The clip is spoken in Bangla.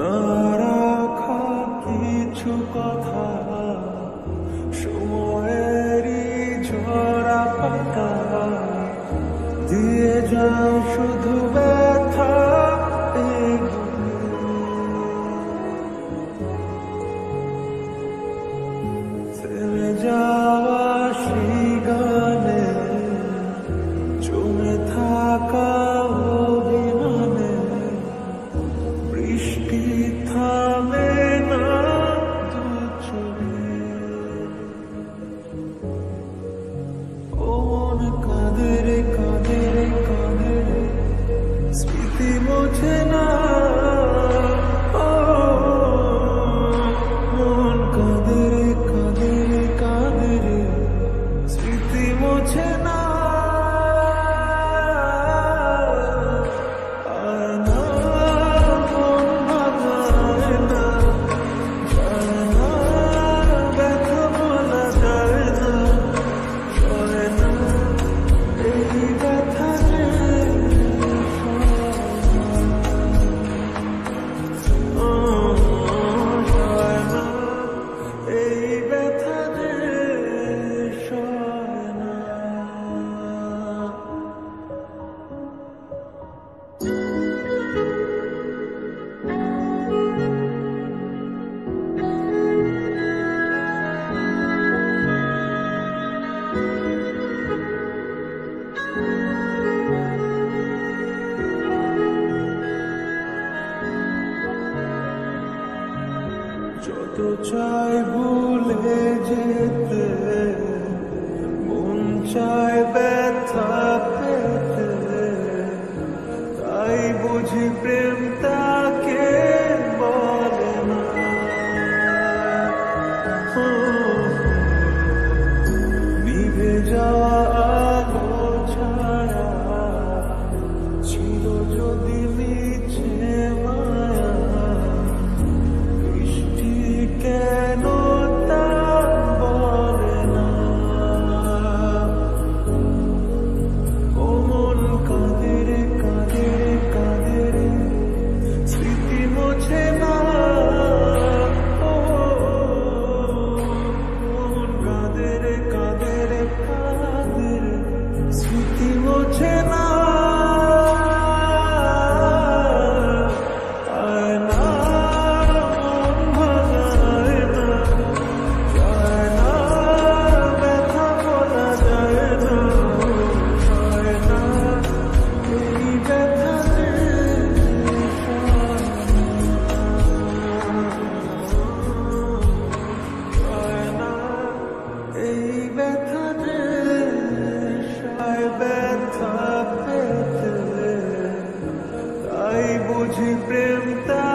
না রাখা কিছু কথা, সময়েরই ঝরা পাতা দিয়ে যাও শুধু ব্যথা। থেমে যাওয়া সেই গানে, জমে থাকা অভিমানে, বৃষ্টি থামে না দু চোখে। ও মন কাঁদে রে কাঁদে রে কাঁদে রে, স্মৃতি মোছে না। ও মন কাঁদে রে কাঁদে রে কাঁদে রে, স্মৃতি মোছে না। যত চাই ভুলে যেতে, মন চায় ব্যথা পেতে, তাই বুঝি প্রেম তাকে বলে না। নিভে যাওয়া আলো ছায়া ছিল যদি মিছে মায়া, কেন তা বলে না। ও মন কাঁদে রে কাঁদে রে কাঁদে রে, স্মৃতি মোছে না। ও মন কাঁদে রে কাঁদে রে কাঁদে রে, স্মৃতি মোছে না। ব্যথা পেতে, তাই বুঝি প্রেম তা